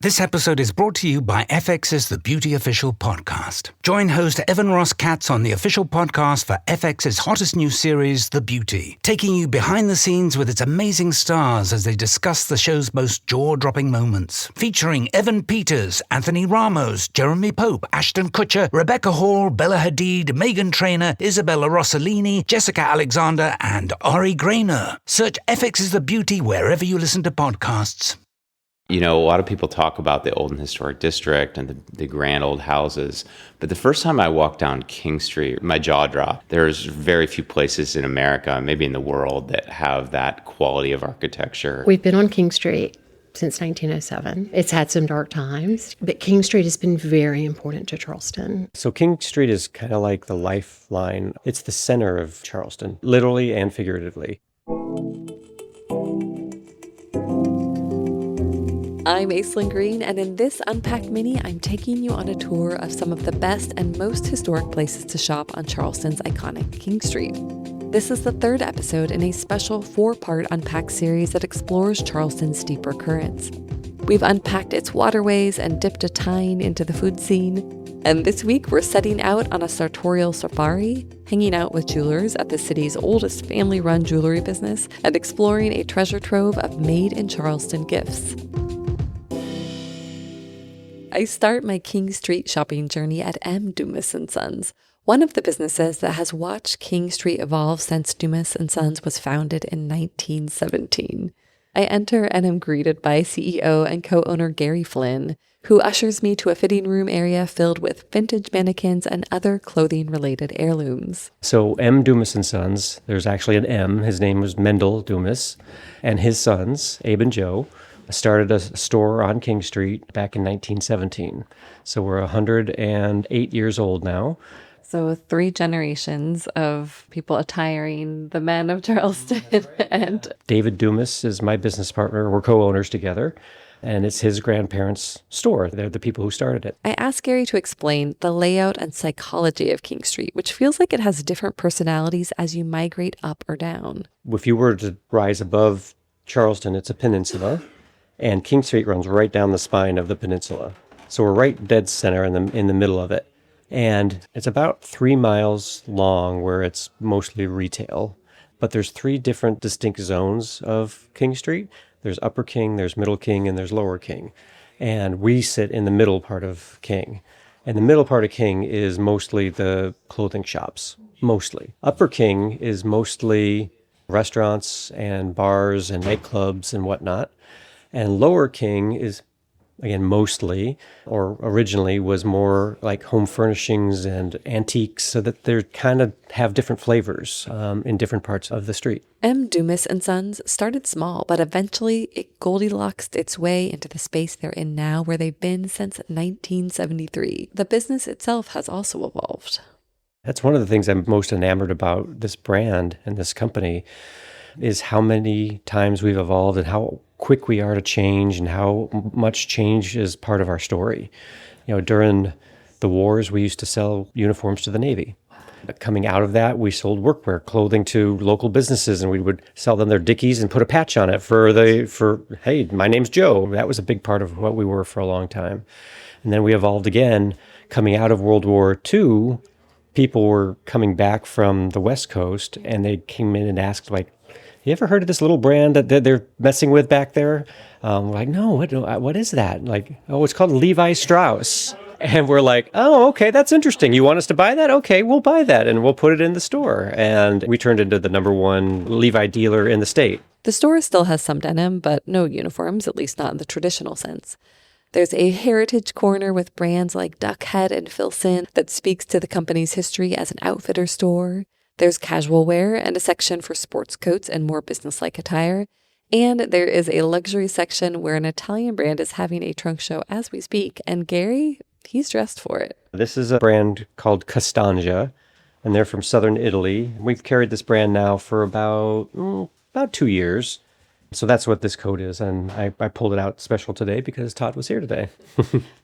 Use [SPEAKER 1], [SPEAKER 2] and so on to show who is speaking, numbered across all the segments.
[SPEAKER 1] This episode is brought to you by FX's The Beauty Official Podcast. Join host Evan Ross Katz on the official podcast for FX's hottest new series, The Beauty, taking you behind the scenes with its amazing stars as they discuss the show's most jaw-dropping moments. Featuring Evan Peters, Anthony Ramos, Jeremy Pope, Ashton Kutcher, Rebecca Hall, Bella Hadid, Megan Trainor, Isabella Rossellini, Jessica Alexander, and Ari Grainer. Search FX's The Beauty wherever you listen to podcasts.
[SPEAKER 2] You know, a lot of people talk about the old and historic district and the grand old houses, but the first time I walked down King Street, my jaw dropped. There's very few places in America, maybe in the world, that have that quality of architecture.
[SPEAKER 3] We've been on King Street since 1907. It's had some dark times, but King Street has been very important to Charleston.
[SPEAKER 4] So King Street is kind of like the lifeline. It's the center of Charleston, literally and figuratively.
[SPEAKER 5] I'm Aislyn Greene, and in this Unpacked mini, I'm taking you on a tour of some of the best and most historic places to shop on Charleston's iconic King Street. This is the third episode in a special 4-part Unpacked series that explores Charleston's deeper currents. We've unpacked its waterways and dipped a tine into the food scene. And this week, we're setting out on a sartorial safari, hanging out with jewelers at the city's oldest family-run jewelry business, and exploring a treasure trove of made-in-Charleston gifts. I start my King Street shopping journey at Dumas and Sons, one of the businesses that has watched King Street evolve since Dumas and Sons was founded in 1917. I enter and am greeted by CEO and co-owner Gary Flynn, who ushers me to a fitting room area filled with vintage mannequins and other clothing-related heirlooms.
[SPEAKER 4] So Dumas and Sons, there's actually an M. His name was Mendel Dumas, and his sons, Abe and Joe, started a store on King Street back in 1917. So we're 108 years old now.
[SPEAKER 5] So 3 generations of people attiring the men of Charleston. And
[SPEAKER 4] David Dumas is my business partner. We're co-owners together. And it's his grandparents' store. They're the people who started it.
[SPEAKER 5] I asked Gary to explain the layout and psychology of King Street, which feels like it has different personalities as you migrate up or down.
[SPEAKER 4] If you were to rise above Charleston, it's a peninsula. And King Street runs right down the spine of the peninsula. So we're right dead center in the middle of it. And it's about 3 miles long where it's mostly retail. But there's 3 different distinct zones of King Street. There's Upper King, there's Middle King, and there's Lower King. And we sit in the middle part of King. And the middle part of King is mostly the clothing shops, mostly. Upper King is mostly restaurants and bars and nightclubs and whatnot. And Lower King is, again, mostly, or originally was more like home furnishings and antiques, so that they kind of have different flavors in different parts of the street.
[SPEAKER 5] Dumas and Sons started small, but eventually it Goldilocks its way into the space they're in now, where they've been since 1973. The business itself has also evolved.
[SPEAKER 4] That's one of the things I'm most enamored about this brand and this company, is how many times we've evolved and how quick we are to change and how much change is part of our story. You know, during the wars, we used to sell uniforms to the Navy. Coming out of that, we sold workwear, clothing to local businesses, and we would sell them their Dickies and put a patch on it for hey, my name's Joe. That was a big part of what we were for a long time. And then we evolved again. Coming out of World War II, people were coming back from the West Coast, and they came in and asked, like, you ever heard of this little brand that they're messing with back there? We're like, no, what is that? Like, oh, it's called Levi Strauss. And we're like, oh, okay, that's interesting. You want us to buy that? Okay, we'll buy that, and we'll put it in the store. And we turned into the #1 Levi dealer in the state.
[SPEAKER 5] The store still has some denim, but no uniforms, at least not in the traditional sense. There's a heritage corner with brands like Duckhead and Filson that speaks to the company's history as an outfitter store. There's casual wear and a section for sports coats and more business-like attire. And there is a luxury section where an Italian brand is having a trunk show as we speak. And Gary, he's dressed for it.
[SPEAKER 4] This is a brand called Costanza, and they're from southern Italy. We've carried this brand now for about 2 years. So that's what this coat is, and I pulled it out special today because Todd was here today.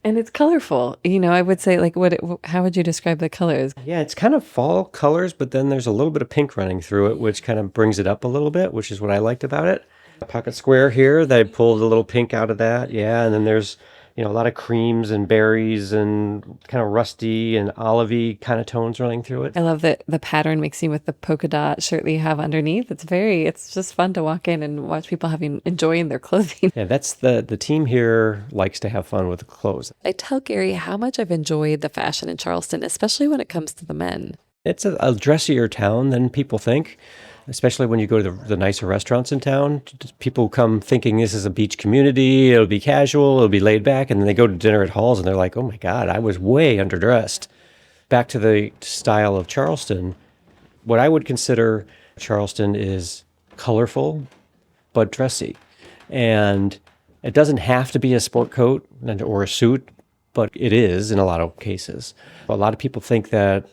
[SPEAKER 5] And it's colorful. You know, I would say, like, how would you describe the colors?
[SPEAKER 4] Yeah, it's kind of fall colors, but then there's a little bit of pink running through it, which kind of brings it up a little bit, which is what I liked about it. A pocket square here, they pulled a little pink out of that, yeah, and then there's a lot of creams and berries and kind of rusty and olivey kind of tones running through it.
[SPEAKER 5] I love that the pattern mixing with the polka dot shirt that you have underneath. It's just fun to walk in and watch people enjoying their clothing.
[SPEAKER 4] Yeah, that's the team here likes to have fun with the clothes.
[SPEAKER 5] I tell Gary how much I've enjoyed the fashion in Charleston, especially when it comes to the men.
[SPEAKER 4] It's a dressier town than people think, especially when you go to the nicer restaurants in town. People come thinking this is a beach community, it'll be casual, it'll be laid back, and then they go to dinner at Hall's and they're like, oh my God, I was way underdressed. Back to the style of Charleston, what I would consider Charleston is colorful, but dressy. And it doesn't have to be a sport coat or a suit, but it is in a lot of cases. A lot of people think that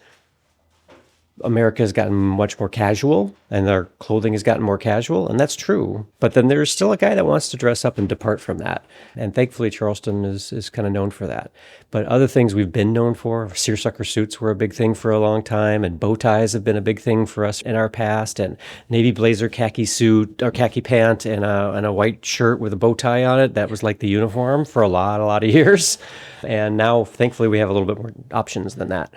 [SPEAKER 4] America has gotten much more casual and their clothing has gotten more casual, and that's true. But then there's still a guy that wants to dress up and depart from that. And thankfully, Charleston is kind of known for that. But other things we've been known for, seersucker suits were a big thing for a long time, and bow ties have been a big thing for us in our past, and navy blazer, khaki suit, or khaki pant, and a white shirt with a bow tie on it. That was like the uniform for a lot of years. And now, thankfully, we have a little bit more options than that.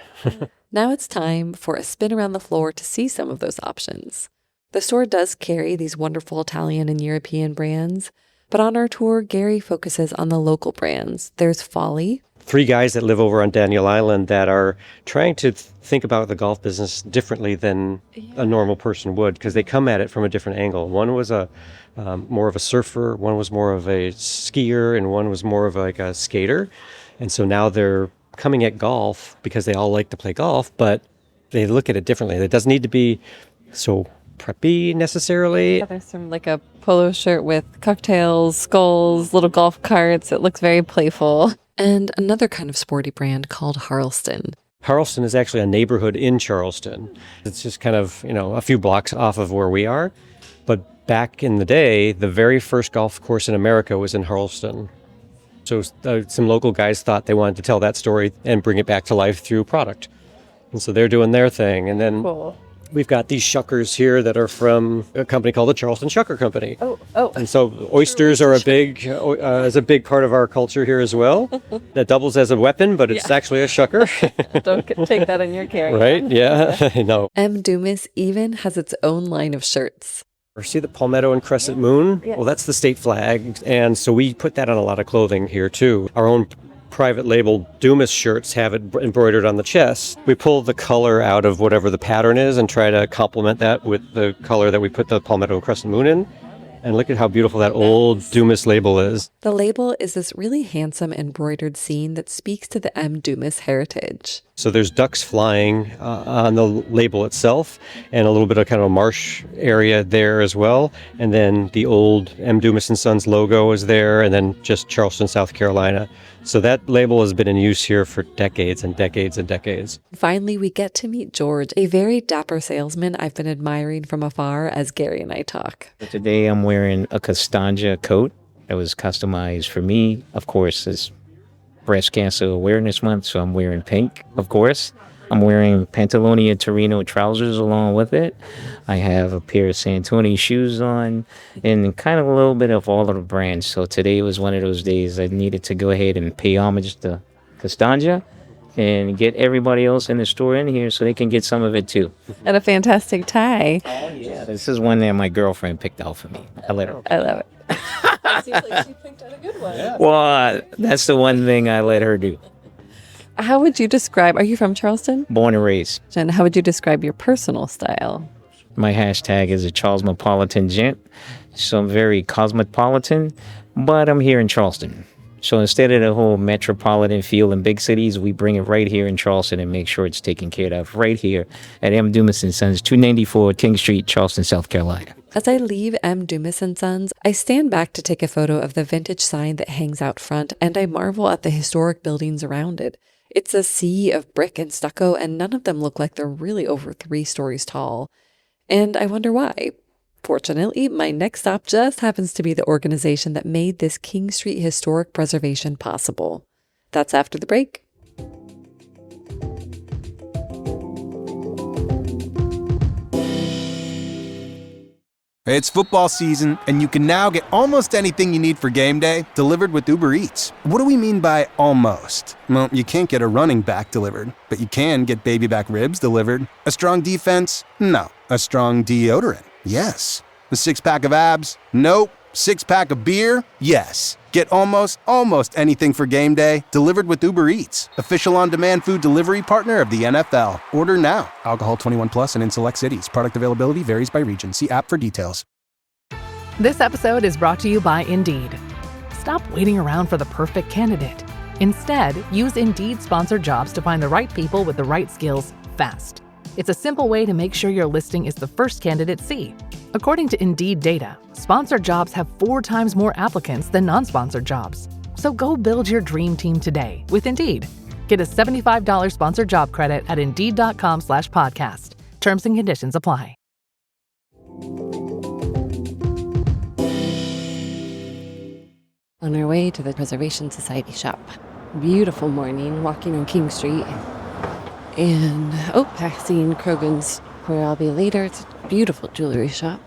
[SPEAKER 5] Now it's time for a spin around the floor to see some of those options. The store does carry these wonderful Italian and European brands, but on our tour, Gary focuses on the local brands. There's Folly.
[SPEAKER 4] 3 guys that live over on Daniel Island that are trying to think about the golf business differently than a normal person would, because they come at it from a different angle. One was more of a surfer, one was more of a skier, and one was more of like a skater. And so now they're coming at golf because they all like to play golf, but they look at it differently. It doesn't need to be so preppy necessarily.
[SPEAKER 5] Yeah, there's some like a polo shirt with cocktails, skulls, little golf carts. It looks very playful. And another kind of sporty brand called Charleston.
[SPEAKER 4] Charleston is actually a neighborhood in Charleston. It's just kind of, a few blocks off of where we are. But back in the day, the very first golf course in America was in Charleston. So some local guys thought they wanted to tell that story and bring it back to life through product. And so they're doing their thing. And then we've got these shuckers here that are from a company called the Charleston Shucker Company.
[SPEAKER 5] Oh.
[SPEAKER 4] And so oysters are is a big part of our culture here as well. That doubles as a weapon, but it's actually a shucker.
[SPEAKER 5] Don't take that in your carry.
[SPEAKER 4] Right? Yeah, I know.
[SPEAKER 5] Dumas even has its own line of shirts.
[SPEAKER 4] See the palmetto and crescent moon?
[SPEAKER 5] Yes.
[SPEAKER 4] Well, that's the state flag. And so we put that on a lot of clothing here too. Our own private label Dumas shirts have it embroidered on the chest. We pull the color out of whatever the pattern is and try to complement that with the color that we put the palmetto and crescent moon in. And look at how beautiful that old Dumas label is.
[SPEAKER 5] The label is this really handsome embroidered scene that speaks to the Dumas heritage.
[SPEAKER 4] So there's ducks flying on the label itself, and a little bit of kind of a marsh area there as well. And then the old Dumas and Sons logo is there, and then just Charleston, South Carolina. So that label has been in use here for decades and decades and decades.
[SPEAKER 5] Finally, we get to meet George, a very dapper salesman I've been admiring from afar as Gary and I talk.
[SPEAKER 6] Today I'm wearing a Castanja coat that was customized for me. Of course, it's Breast Cancer Awareness Month, so I'm wearing pink, of course. I'm wearing Pantalonia Torino trousers along with it. I have a pair of Santoni shoes on and kind of a little bit of all of the brands. So today was one of those days I needed to go ahead and pay homage to Castanja and get everybody else in the store in here so they can get some of it too.
[SPEAKER 5] And a fantastic tie.
[SPEAKER 6] Oh yeah, this is one that my girlfriend picked out for me. I let her.
[SPEAKER 5] I love it. It seems like she picked out a good one. Yeah.
[SPEAKER 6] Well, that's the one thing I let her do.
[SPEAKER 5] How would you describe, are you from Charleston?
[SPEAKER 6] Born and raised.
[SPEAKER 5] And how would you describe your personal style?
[SPEAKER 6] My hashtag is a Charlesmopolitan gent. So I'm very cosmopolitan, but I'm here in Charleston. So instead of the whole metropolitan feel in big cities, we bring it right here in Charleston and make sure it's taken care of right here at Dumas and Sons, 294 King Street, Charleston, South Carolina.
[SPEAKER 5] As I leave Dumas and Sons, I stand back to take a photo of the vintage sign that hangs out front, and I marvel at the historic buildings around it. It's a sea of brick and stucco, and none of them look like they're really over 3 stories tall. And I wonder why. Fortunately, my next stop just happens to be the organization that made this King Street historic preservation possible. That's after the break.
[SPEAKER 7] It's football season, and you can now get almost anything you need for game day delivered with Uber Eats. What do we mean by almost? Well, you can't get a running back delivered, but you can get baby back ribs delivered. A strong defense? No. A strong deodorant? Yes. A six-pack of abs? Nope. Six-pack of beer? Yes. Get almost anything for game day delivered with Uber Eats, official on-demand food delivery partner of the NFL. Order now. Alcohol 21 plus and in select cities. Product availability varies by region. See app for details.
[SPEAKER 8] This episode is brought to you by Indeed. Stop waiting around for the perfect candidate. Instead, use Indeed sponsored jobs to find the right people with the right skills fast. It's a simple way to make sure your listing is the first candidates see. According to Indeed data, sponsored jobs have 4 times more applicants than non-sponsored jobs. So go build your dream team today with Indeed. Get a $75 sponsored job credit at Indeed.com/podcast. Terms and conditions apply.
[SPEAKER 5] On our way to the Preservation Society shop. Beautiful morning, walking on King Street. And, passing Krogan's, where I'll be later. It's a beautiful jewelry shop.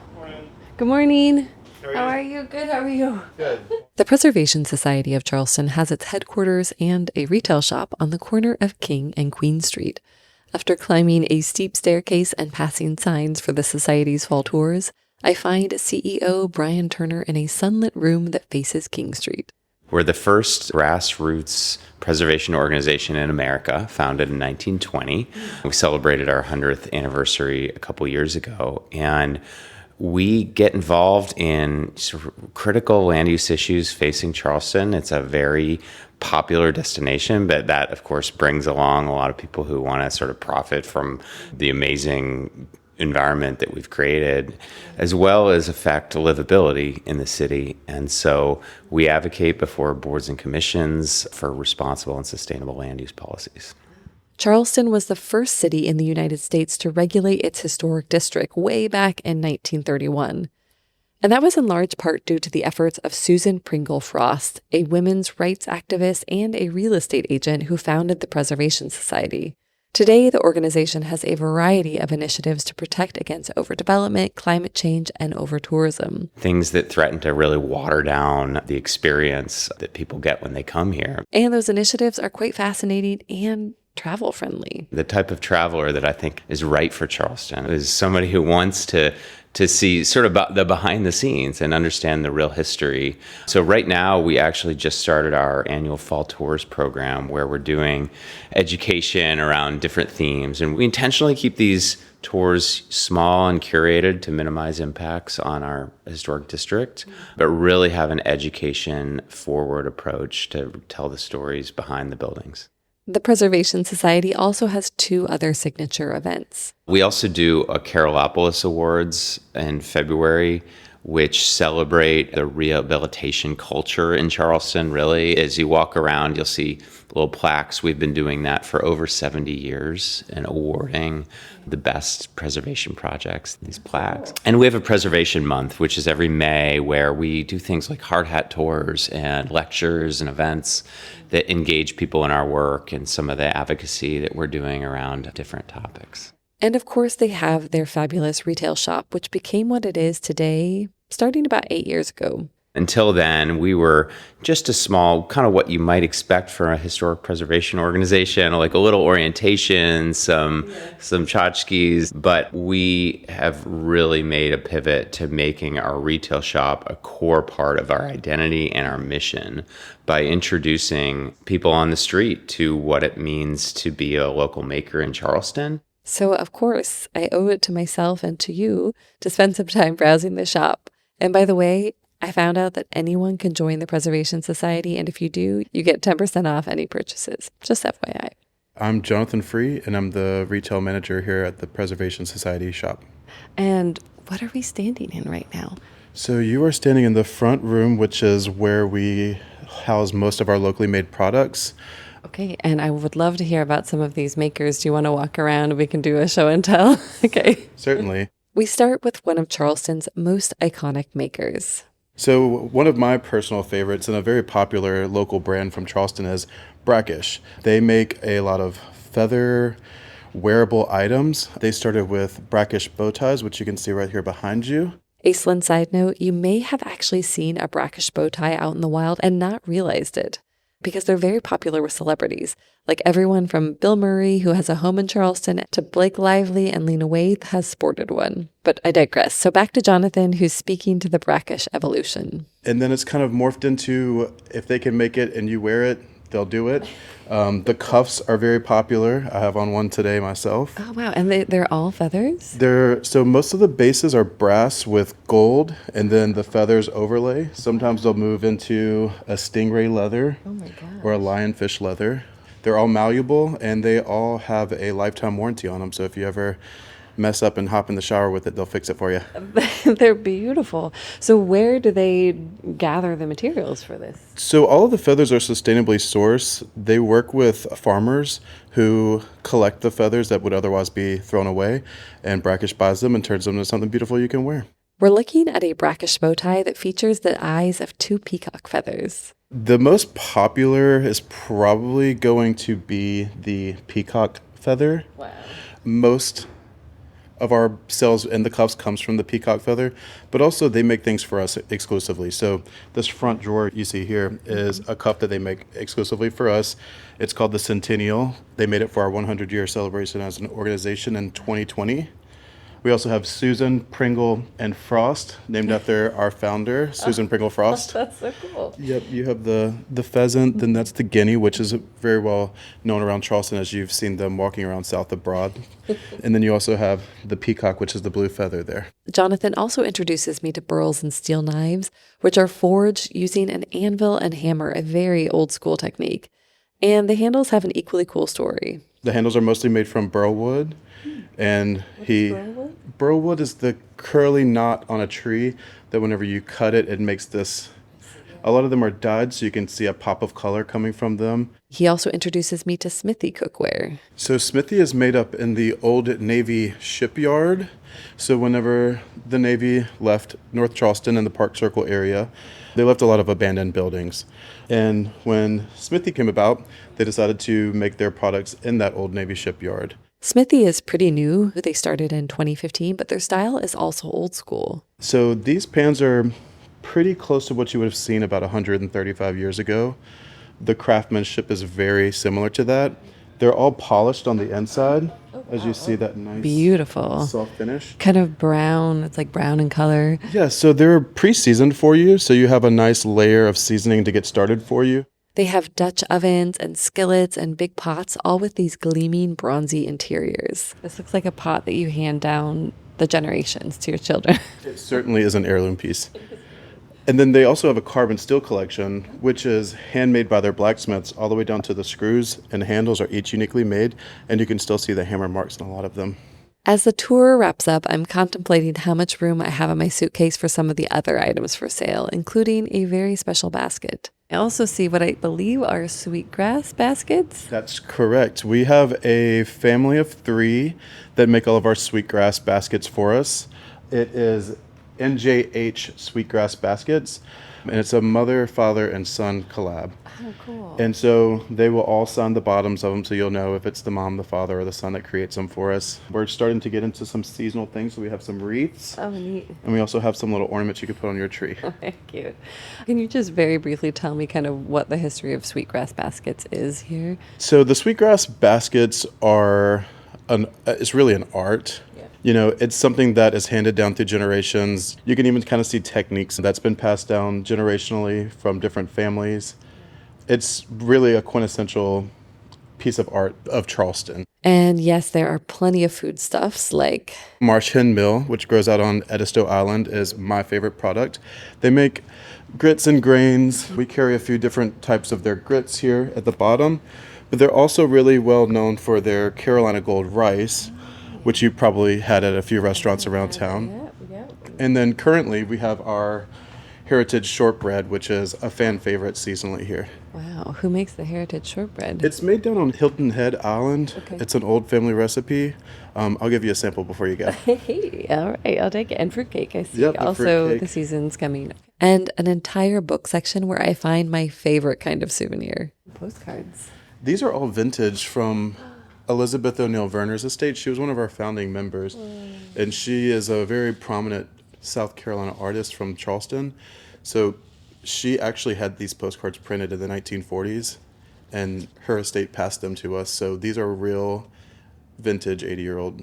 [SPEAKER 5] Good morning. How are you? Good, how are you? Good. The Preservation Society of Charleston has its headquarters and a retail shop on the corner of King and Queen Street. After climbing a steep staircase and passing signs for the Society's fall tours, I find CEO Brian Turner in a sunlit room that faces King Street.
[SPEAKER 2] We're the first grassroots preservation organization in America, founded in 1920. We celebrated our 100th anniversary a couple years ago, and we get involved in sort of critical land use issues facing Charleston. It's a very popular destination, but that, of course, brings along a lot of people who want to sort of profit from the amazing environment that we've created, as well as affect livability in the city. And so we advocate before boards and commissions for responsible and sustainable land use policies.
[SPEAKER 5] Charleston was the first city in the United States to regulate its historic district way back in 1931. And that was in large part due to the efforts of Susan Pringle Frost, a women's rights activist and a real estate agent who founded the Preservation Society. Today, the organization has a variety of initiatives to protect against overdevelopment, climate change, and over-tourism.
[SPEAKER 2] Things that threaten to really water down the experience that people get when they come here.
[SPEAKER 5] And those initiatives are quite fascinating and travel-friendly.
[SPEAKER 2] The type of traveler that I think is right for Charleston is somebody who wants to see sort of the behind the scenes and understand the real history. So right now, we actually just started our annual Fall Tours program where we're doing education around different themes. And we intentionally keep these tours small and curated to minimize impacts on our historic district, but really have an education forward approach to tell the stories behind the buildings.
[SPEAKER 5] The Preservation Society also has 2 other signature events.
[SPEAKER 2] We also do a Carolopolis Awards in February, which celebrate the rehabilitation culture in Charleston, really. As you walk around, you'll see little plaques. We've been doing that for over 70 years and awarding the best preservation projects, these plaques. And we have a preservation month, which is every May, where we do things like hard hat tours and lectures and events that engage people in our work and some of the advocacy that we're doing around different topics.
[SPEAKER 5] And of course, they have their fabulous retail shop, which became what it is today, starting about 8 years ago.
[SPEAKER 2] Until then, we were just a small, kind of what you might expect from a historic preservation organization, like a little orientation, some tchotchkes, but we have really made a pivot to making our retail shop a core part of our identity and our mission by introducing people on the street to what it means to be a local maker in Charleston.
[SPEAKER 5] So, of course, I owe it to myself and to you to spend some time browsing the shop. And by the way, I found out that anyone can join the Preservation Society, and if you do, you get 10% off any purchases. Just FYI.
[SPEAKER 9] I'm Jonathan Free, and I'm the retail manager here at the Preservation Society shop.
[SPEAKER 5] And what are we standing in right now?
[SPEAKER 9] So you are standing in the front room, which is where we house most of our locally made products.
[SPEAKER 5] Okay, and I would love to hear about some of these makers. Do you want to walk around? We can do a show and tell. Okay.
[SPEAKER 9] Certainly.
[SPEAKER 5] We start with one of Charleston's most iconic makers.
[SPEAKER 9] So one of my personal favorites and a very popular local brand from Charleston is Brackish. They make a lot of feather wearable items. They started with Brackish bow ties, which you can see right here behind you.
[SPEAKER 5] Aislyn, side note, you may have actually seen a Brackish bow tie out in the wild and not realized it, because they're very popular with celebrities, like everyone from Bill Murray, who has a home in Charleston, to Blake Lively and Lena Waithe has sported one. But I digress. So back to Jonathan, who's speaking to the Brackish evolution.
[SPEAKER 9] And then it's kind of morphed into, if they can make it and you wear it, they'll do it. The cuffs are very popular. I have on one today myself.
[SPEAKER 5] Oh, wow. And they're all feathers?
[SPEAKER 9] So most of the bases are brass with gold, and then the feathers overlay. Sometimes they'll move into a stingray leather or a lionfish leather. They're all malleable, and they all have a lifetime warranty on them. So if you ever mess up and hop in the shower with it, they'll fix it for you.
[SPEAKER 5] They're beautiful. So where do they gather the materials for this?
[SPEAKER 9] So all of the feathers are sustainably sourced. They work with farmers who collect the feathers that would otherwise be thrown away, and Brackish buys them and turns them into something beautiful you can wear.
[SPEAKER 5] We're looking at a Brackish bow tie that features the eyes of 2 peacock feathers.
[SPEAKER 9] The most popular is probably going to be the peacock feather.
[SPEAKER 5] Wow.
[SPEAKER 9] Most of our sales in the cuffs comes from the peacock feather, but also they make things for us exclusively. So this front drawer you see here is a cuff that they make exclusively for us. It's called the Centennial. They made it for our 100-year celebration as an organization in 2020. We also have Susan, Pringle, and Frost, named after our founder, Susan Pringle Frost.
[SPEAKER 5] That's so cool.
[SPEAKER 9] Yep, you have the pheasant, then that's the guinea, which is very well known around Charleston as you've seen them walking around south of Broad. And then you also have the peacock, which is the blue feather there.
[SPEAKER 5] Jonathan also introduces me to burls and steel knives, which are forged using an anvil and hammer, a very old school technique. And the handles have an equally cool story.
[SPEAKER 9] The handles are mostly made from burl wood. And burl wood is the curly knot on a tree that whenever you cut it, it makes this. A lot of them are dyed, so you can see a pop of color coming from them.
[SPEAKER 5] He also introduces me to smithy cookware.
[SPEAKER 9] So smithy is made up in the old Navy shipyard. So whenever the Navy left North Charleston and the Park Circle area, they left a lot of abandoned buildings. And when smithy came about, they decided to make their products in that old Navy shipyard.
[SPEAKER 5] Smithy is pretty new. They started in 2015, but their style is also old school.
[SPEAKER 9] So these pans are pretty close to what you would have seen about 135 years ago. The craftsmanship is very similar to that. They're all polished on the inside, as you see that nice,
[SPEAKER 5] beautiful,
[SPEAKER 9] soft finish.
[SPEAKER 5] Kind of brown. It's like brown in color.
[SPEAKER 9] Yeah, so they're pre-seasoned for you, so you have a nice layer of seasoning to get started for you.
[SPEAKER 5] They have Dutch ovens and skillets and big pots, all with these gleaming bronzy interiors. This looks like a pot that you hand down the generations to your children.
[SPEAKER 9] It certainly is an heirloom piece. And then they also have a carbon steel collection, which is handmade by their blacksmiths all the way down to the screws and handles are each uniquely made, and you can still see the hammer marks in a lot of them.
[SPEAKER 5] As the tour wraps up, I'm contemplating how much room I have in my suitcase for some of the other items for sale, including a very special basket. I also see what I believe are sweetgrass baskets.
[SPEAKER 9] That's correct. We have a family of 3 that make all of our sweetgrass baskets for us. It is NJH Sweetgrass Baskets, and it's a mother, father, and son collab.
[SPEAKER 5] Oh, cool.
[SPEAKER 9] And so they will all sign the bottoms of them, so you'll know if it's the mom, the father, or the son that creates them for us. We're starting to get into some seasonal things, so we have some wreaths.
[SPEAKER 5] Oh, neat.
[SPEAKER 9] And we also have some little ornaments you can put on your tree.
[SPEAKER 5] Oh, cute. Can you just very briefly tell me kind of what the history of sweetgrass baskets is here?
[SPEAKER 9] So the sweetgrass baskets are, it's really an art. You know, it's something that is handed down through generations. You can even kind of see techniques that's been passed down generationally from different families. It's really a quintessential piece of art of Charleston.
[SPEAKER 5] And yes, there are plenty of foodstuffs like
[SPEAKER 9] Marsh Hen Mill, which grows out on Edisto Island, is my favorite product. They make grits and grains. We carry a few different types of their grits here at the bottom, but they're also really well known for their Carolina Gold rice, which you probably had at a few restaurants around town.
[SPEAKER 5] Yeah.
[SPEAKER 9] And then currently we have our Heritage Shortbread, which is a fan favorite seasonally here.
[SPEAKER 5] Wow, who makes the Heritage Shortbread?
[SPEAKER 9] It's made down on Hilton Head Island.
[SPEAKER 5] Okay.
[SPEAKER 9] It's an old family recipe. I'll give you a sample before you go.
[SPEAKER 5] Hey, all right, I'll take it. And fruitcake, I see.
[SPEAKER 9] Yep, the
[SPEAKER 5] also,
[SPEAKER 9] fruitcake.
[SPEAKER 5] the season's coming. And an entire book section where I find my favorite kind of souvenir. Postcards.
[SPEAKER 9] These are all vintage from Elizabeth O'Neill Verner's estate. She was one of our founding members, and she is a very prominent South Carolina artist from Charleston. So she actually had these postcards printed in the 1940s, and her estate passed them to us. So these are real vintage 80-year-old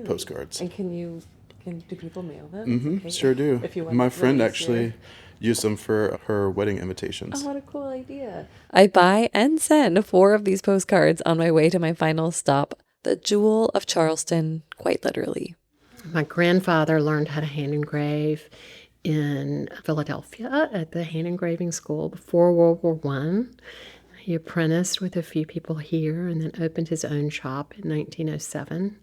[SPEAKER 9] postcards.
[SPEAKER 5] And do people mail them?
[SPEAKER 9] Mm-hmm,
[SPEAKER 5] Okay.
[SPEAKER 9] sure do.
[SPEAKER 5] If you want
[SPEAKER 9] My
[SPEAKER 5] to
[SPEAKER 9] friend
[SPEAKER 5] release
[SPEAKER 9] actually used them for her wedding invitations.
[SPEAKER 5] Oh, what a cool idea. I buy and send 4 of these postcards on my way to my final stop, the Jewel of Charleston, quite literally.
[SPEAKER 3] My grandfather learned how to hand engrave in Philadelphia at the hand engraving school before World War I. He apprenticed with a few people here and then opened his own shop in 1907.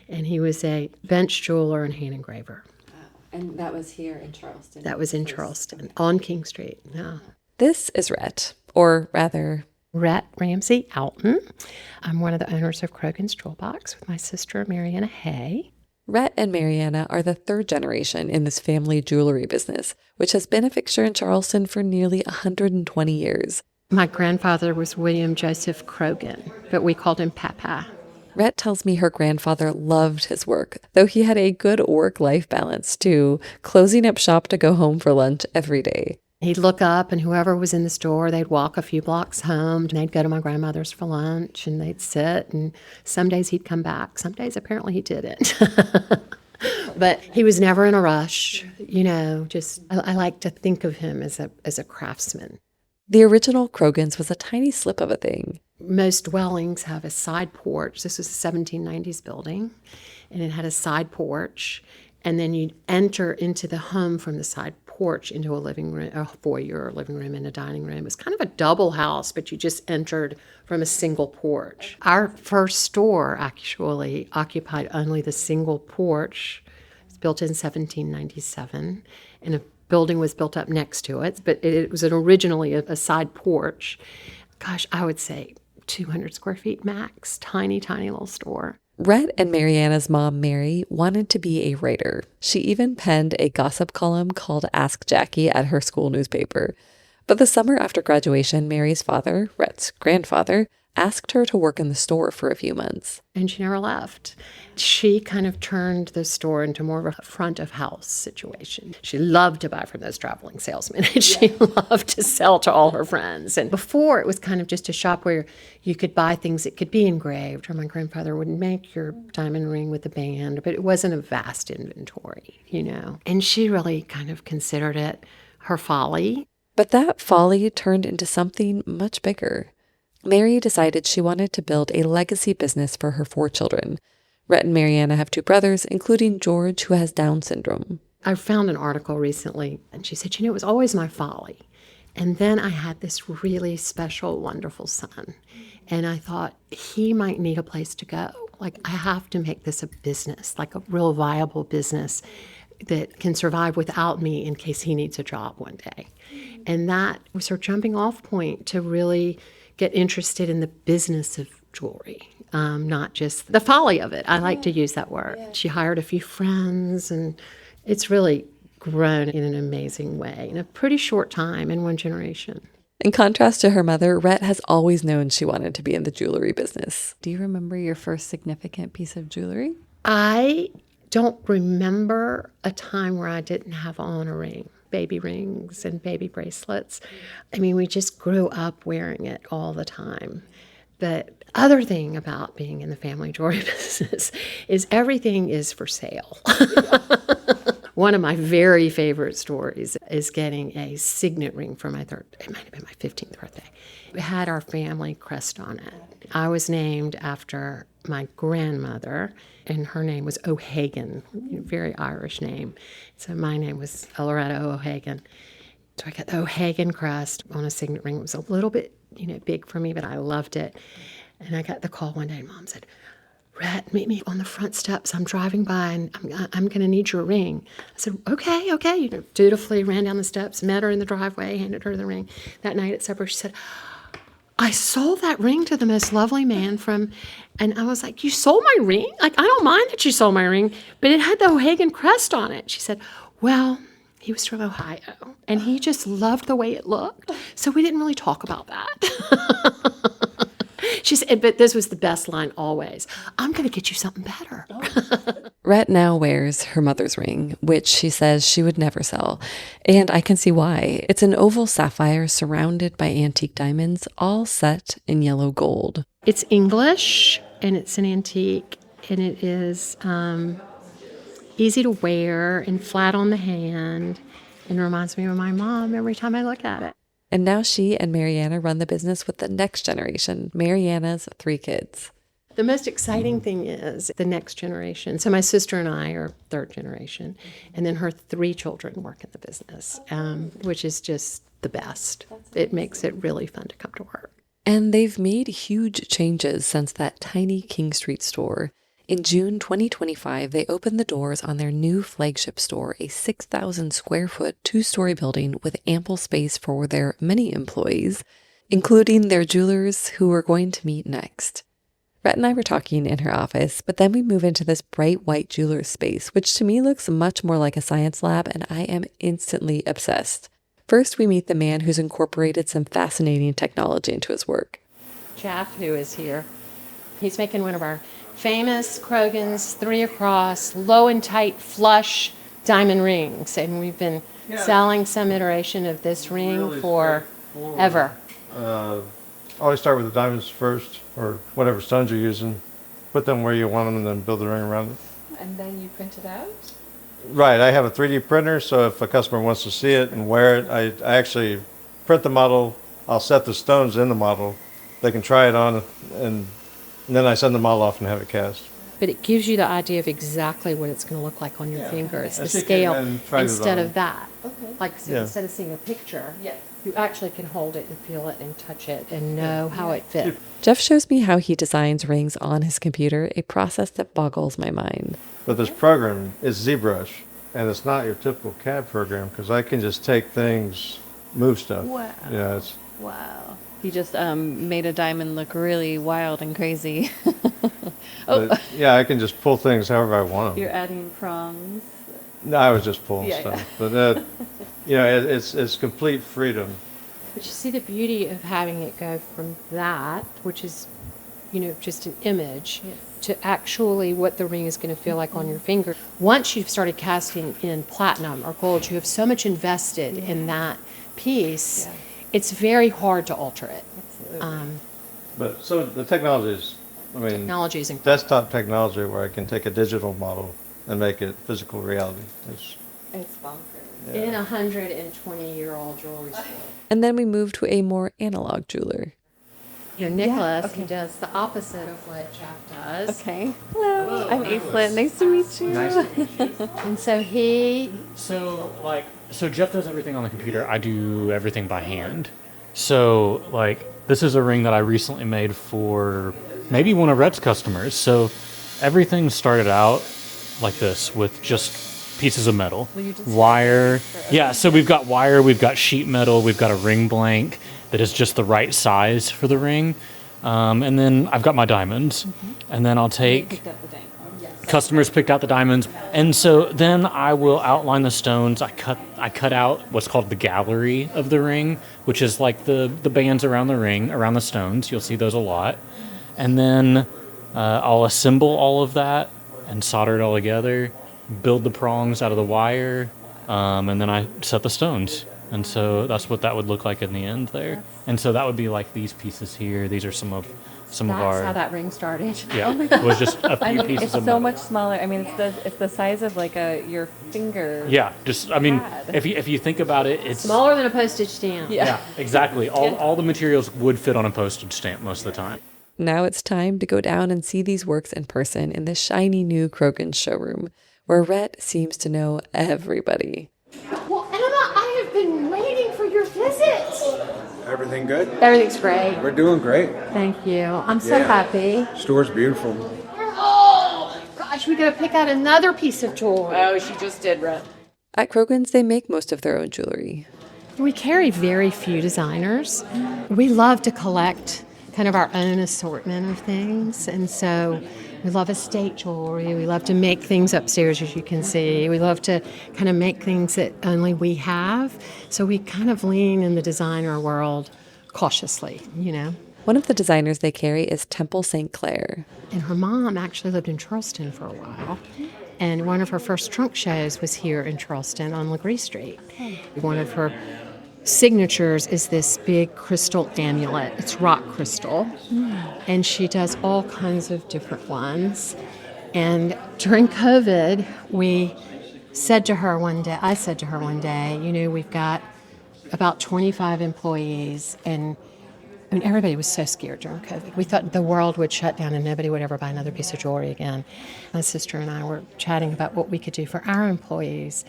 [SPEAKER 3] And he was a bench jeweler and hand engraver.
[SPEAKER 5] And that was here in Charleston?
[SPEAKER 3] That was in Charleston, on King Street. Yeah.
[SPEAKER 5] This is Rhett, or rather...
[SPEAKER 3] Rhett Ramsey Alton. I'm one of the owners of Krogan's Jewel Box with my sister, Mariana Hay.
[SPEAKER 5] Rhett and Mariana are the 3rd generation in this family jewelry business, which has been a fixture in Charleston for nearly 120 years.
[SPEAKER 3] My grandfather was William Joseph Krogan, but we called him Papa.
[SPEAKER 5] Rhett tells me her grandfather loved his work, though he had a good work-life balance too, closing up shop to go home for lunch every day.
[SPEAKER 3] He'd look up, and whoever was in the store, they'd walk a few blocks home, and they'd go to my grandmother's for lunch, and they'd sit, and some days he'd come back. Some days, apparently, he didn't. But he was never in a rush, I like to think of him as a craftsman.
[SPEAKER 5] The original Krogan's was a tiny slip of a thing.
[SPEAKER 3] Most dwellings have a side porch. This was a 1790s building, and it had a side porch, and then you'd enter into the home from the side porch into a living room, a foyer, a living room, and a dining room. It was kind of a double house, but you just entered from a single porch. Our first store actually occupied only the single porch. It was built in 1797, and a building was built up next to it, but it was originally a side porch. Gosh, I would say 200 square feet max, tiny, tiny little store.
[SPEAKER 5] Rhett and Mariana's mom, Mary, wanted to be a writer. She even penned a gossip column called Ask Jackie at her school newspaper. But the summer after graduation, Mary's father, Rhett's grandfather, asked her to work in the store for a few months.
[SPEAKER 3] And she never left. She kind of turned the store into more of a front of house situation. She loved to buy from those traveling salesmen, and she loved to sell to all her friends. And before, it was kind of just a shop where you could buy things that could be engraved, or my grandfather would make your diamond ring with a band, but it wasn't a vast inventory, And she really kind of considered it her folly.
[SPEAKER 5] But that folly turned into something much bigger. Mary decided she wanted to build a legacy business for her 4 children. Rhett and Mariana have 2 brothers, including George, who has Down syndrome.
[SPEAKER 3] I found an article recently, and she said, it was always my folly. And then I had this really special, wonderful son. And I thought, he might need a place to go. I have to make this a business, a real viable business that can survive without me in case he needs a job one day. And that was her jumping off point to really get interested in the business of jewelry, not just the folly of it. I like to use that word. Yeah. She hired a few friends, and it's really grown in an amazing way in a pretty short time, in 1 generation.
[SPEAKER 5] In contrast to her mother, Rhett has always known she wanted to be in the jewelry business. Do you remember your first significant piece of jewelry?
[SPEAKER 3] I don't remember a time where I didn't have on a ring. Baby rings and baby bracelets. We just grew up wearing it all the time. The other thing about being in the family jewelry business is everything is for sale. One of my very favorite stories is getting a signet ring for it might have been my 15th birthday. It had our family crest on it. I was named after my grandmother, and her name was O'Hagan, very Irish name. So my name was Loretta O'Hagan. So I got the O'Hagan crest on a signet ring. It was a little bit, big for me, but I loved it. And I got the call one day, and Mom said, Rhett, meet me on the front steps. I'm driving by, and I'm going to need your ring. I said, okay. Dutifully ran down the steps, met her in the driveway, handed her the ring. That night at supper, she said, I sold that ring to the most lovely man and I was like, you sold my ring? I don't mind that you sold my ring, but it had the O'Hagan crest on it. She said, well, he was from Ohio, and he just loved the way it looked, so we didn't really talk about that. She said, but this was the best line always. I'm going to get you something better.
[SPEAKER 5] Rhett now wears her mother's ring, which she says she would never sell. And I can see why. It's an oval sapphire surrounded by antique diamonds, all set in yellow gold.
[SPEAKER 3] It's English, and it's an antique, and it is easy to wear and flat on the hand, and reminds me of my mom every time I look at it.
[SPEAKER 5] And now she and Mariana run the business with the next generation, Mariana's 3 kids.
[SPEAKER 3] The most exciting thing is the next generation. So my sister and I are 3rd generation, and then her 3 children work in the business, which is just the best. It makes it really fun to come to work.
[SPEAKER 5] And they've made huge changes since that tiny King Street store. In June 2025, they opened the doors on their new flagship store, a 6,000 square foot 2-story building with ample space for their many employees, including their jewelers who we're going to meet next. Rhett and I were talking in her office, but then we move into this bright white jeweler's space, which to me looks much more like a science lab, and I am instantly obsessed. First, we meet the man who's incorporated some fascinating technology into his work.
[SPEAKER 3] Jeff, who is here, he's making one of our famous Krogan's 3 across, low and tight flush diamond rings, and we've been selling some iteration of this ring for ever.
[SPEAKER 10] Always start with the diamonds first, or whatever stones you're using. Put them where you want them and then build the ring around it.
[SPEAKER 5] And then you print it out?
[SPEAKER 10] Right, I have a 3D printer, so if a customer wants to see it and wear it, I actually print the model, I'll set the stones in the model, they can try it on, and then I send the model off and have it cast.
[SPEAKER 3] But it gives you the idea of exactly what it's going to look like on your fingers, the
[SPEAKER 10] I think
[SPEAKER 3] scale,
[SPEAKER 10] and try it
[SPEAKER 3] instead
[SPEAKER 10] on.
[SPEAKER 3] of that.
[SPEAKER 5] Okay.
[SPEAKER 3] Like, so instead of seeing a picture, you actually can hold it and feel it and touch it and know how it fits.
[SPEAKER 5] Jeff shows me how he designs rings on his computer, a process that boggles my mind.
[SPEAKER 10] But this program is ZBrush, and it's not your typical CAD program, because I can just take things, move stuff.
[SPEAKER 11] Wow.
[SPEAKER 10] Yeah, it's
[SPEAKER 11] Wow. You just made a diamond look really wild and crazy.
[SPEAKER 10] but, yeah, I can just pull things however I want them.
[SPEAKER 11] You're adding prongs.
[SPEAKER 10] No, I was just pulling
[SPEAKER 11] Yeah,
[SPEAKER 10] stuff. But it's complete freedom.
[SPEAKER 3] But you see the beauty of having it go from that, which is, just an image, to actually what the ring is going to feel like on your finger. Once you've started casting in platinum or gold, you have so much invested in that piece. It's very hard to alter it.
[SPEAKER 10] But so the technology is,
[SPEAKER 3] Technology is incredible.
[SPEAKER 10] desktop technology where I can take a digital model and make it physical reality.
[SPEAKER 5] It's bonkers.
[SPEAKER 3] In a 120-year-old jewelry store.
[SPEAKER 5] And then we move to a more analog jeweler.
[SPEAKER 3] Nicholas, who does the opposite of what Jeff does.
[SPEAKER 11] Okay. Hello. I'm Aislyn. Nice to meet you.
[SPEAKER 12] Nice to meet you.
[SPEAKER 3] And so he...
[SPEAKER 12] So Jeff does everything on the computer. I do everything by hand. So, this is a ring that I recently made for maybe one of Rhett's customers. So everything started out like this with just pieces of metal. Wire. Yeah, so we've got wire, we've got sheet metal, we've got a ring blank that is just the right size for the ring. And then I've got my diamonds. And then I'll take... Customers picked out the diamonds, and so then I will outline the stones. I cut out what's called the gallery of the ring, which is like the bands around the ring, around the stones. You'll see those a lot. And then I'll assemble all of that and solder it all together, build the prongs out of the wire, and then I set the stones. And so that's what that would look like in the end there. And so that would be like these pieces here. These are some of our...
[SPEAKER 3] That's how that ring started.
[SPEAKER 12] Yeah, it was just a few pieces
[SPEAKER 11] It's
[SPEAKER 12] of
[SPEAKER 11] so
[SPEAKER 12] metal.
[SPEAKER 11] much smaller. It's the size of like your finger.
[SPEAKER 12] Yeah, if you think about it, it's
[SPEAKER 3] Smaller than a postage stamp.
[SPEAKER 12] yeah, exactly. All the materials would fit on a postage stamp most of the time.
[SPEAKER 5] Now it's time to go down and see these works in person in the shiny new Krogan showroom, where Rhett seems to know everybody.
[SPEAKER 3] Well, Emma, I have been waiting for your visit.
[SPEAKER 13] Everything good?
[SPEAKER 3] Everything's great.
[SPEAKER 13] We're doing great.
[SPEAKER 3] Thank you. I'm so happy.
[SPEAKER 13] Store's beautiful.
[SPEAKER 3] Oh, gosh, we got to pick out another piece of jewelry.
[SPEAKER 11] Oh, she just did, Rhett.
[SPEAKER 5] At Krogan's, they make most of their own jewelry.
[SPEAKER 3] We carry very few designers. We love to collect kind of our own assortment of things, and so we love estate jewelry. We love to make things upstairs, as you can see. We love to kind of make things that only we have. So we kind of lean in the designer world cautiously,
[SPEAKER 5] One of the designers they carry is Temple St. Clair.
[SPEAKER 3] And her mom actually lived in Charleston for a while. And one of her first trunk shows was here in Charleston on LeGree Street. One of her signatures is this big crystal amulet. It's rock crystal. And she does all kinds of different ones. And during COVID, I said to her one day, we've got about 25 employees, and everybody was so scared during COVID. We thought the world would shut down and nobody would ever buy another piece of jewelry again. My sister and I were chatting about what we could do for our employees.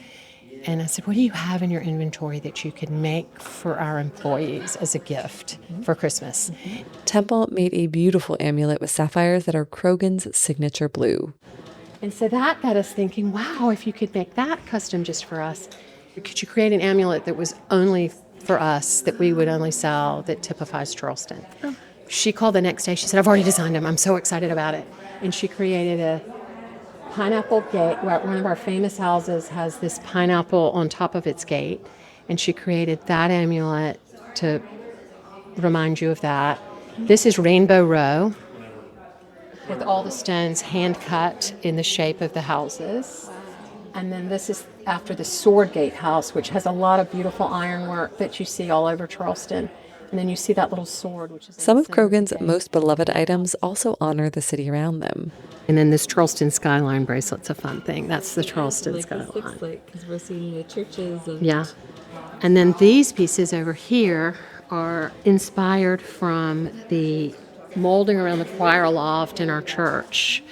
[SPEAKER 3] And I said, what do you have in your inventory that you could make for our employees as a gift for Christmas?
[SPEAKER 5] Temple made a beautiful amulet with sapphires that are Krogan's signature blue.
[SPEAKER 3] And so that got us thinking, wow, if you could make that custom just for us, could you create an amulet that was only for us, that we would only sell, that typifies Charleston? Oh. She called the next day. She said, I've already designed them. I'm so excited about it. And she created a pineapple gate. One of our famous houses has this pineapple on top of its gate. And she created that amulet to remind you of that. This is Rainbow Row, with all the stones hand cut in the shape of the houses. And then this is after the Swordgate house, which has a lot of beautiful ironwork that you see all over Charleston. And then you see that little sword, which is...
[SPEAKER 5] Some of Krogan's most beloved items also honor the city around them.
[SPEAKER 3] And then this Charleston skyline bracelet's a fun thing. That's the Charleston skyline.
[SPEAKER 5] Because we're seeing the churches. And
[SPEAKER 3] yeah. And then these pieces over here are inspired from the molding around the choir loft in our church.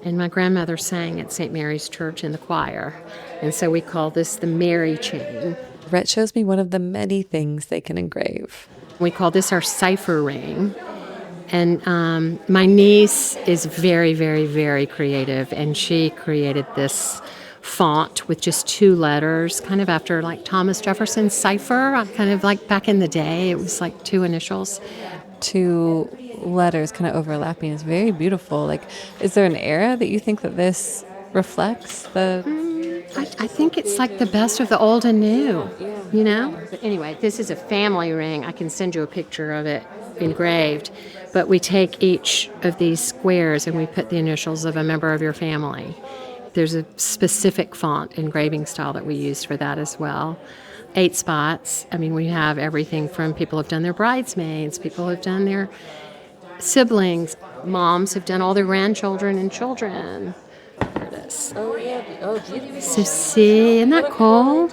[SPEAKER 3] And my grandmother sang at St. Mary's Church in the choir. And so we call this the Mary chain.
[SPEAKER 5] Rhett shows me one of the many things they can engrave.
[SPEAKER 3] We call this our cipher ring. And my niece is very, very, very creative. And she created this font with just 2 letters, kind of after like Thomas Jefferson's cipher, kind of like back in the day. It was like 2 initials.
[SPEAKER 5] 2 letters kind of overlapping is very beautiful. Like, is there an era that you think that this reflects?
[SPEAKER 3] I think it's like the best of the old and new, But anyway, this is a family ring. I can send you a picture of it engraved. But we take each of these squares and we put the initials of a member of your family. There's a specific font engraving style that we use for that as well. 8 spots. We have everything from people who've done their bridesmaids, people who've done their siblings, moms have done all their grandchildren and children. There it is.
[SPEAKER 5] Oh, yeah. Oh, beautiful.
[SPEAKER 3] So see, isn't that cool?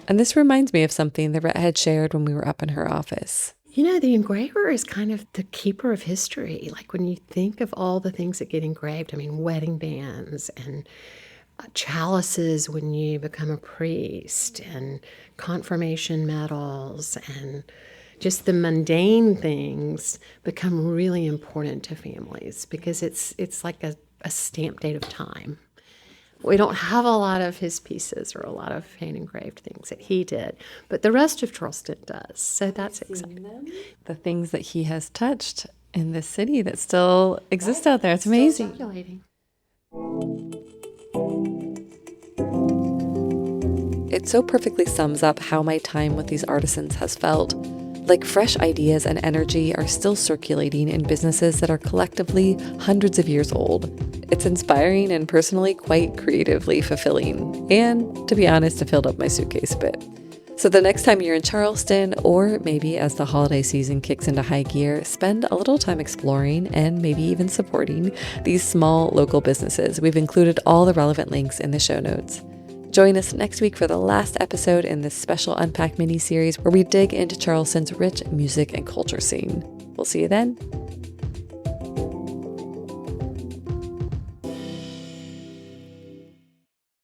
[SPEAKER 5] And this reminds me of something that Rhett had shared when we were up in her office.
[SPEAKER 3] The engraver is kind of the keeper of history. Like when you think of all the things that get engraved, wedding bands and chalices when you become a priest, and confirmation medals, and just the mundane things become really important to families because it's like a stamp date of time. We don't have a lot of his pieces or a lot of hand-engraved things that he did, but the rest of Charleston does, so that's exciting.
[SPEAKER 5] The things that he has touched in this city that still exist out there. It's amazing.
[SPEAKER 3] Still circulating.
[SPEAKER 5] It so perfectly sums up how my time with these artisans has felt. Like fresh ideas and energy are still circulating in businesses that are collectively hundreds of years old. It's inspiring and personally quite creatively fulfilling. And, to be honest, it filled up my suitcase a bit. So the next time you're in Charleston, or maybe as the holiday season kicks into high gear, spend a little time exploring and maybe even supporting these small local businesses. We've included all the relevant links in the show notes. Join us next week for the last episode in this special Unpacked mini-series where we dig into Charleston's rich music and culture scene. We'll see you then.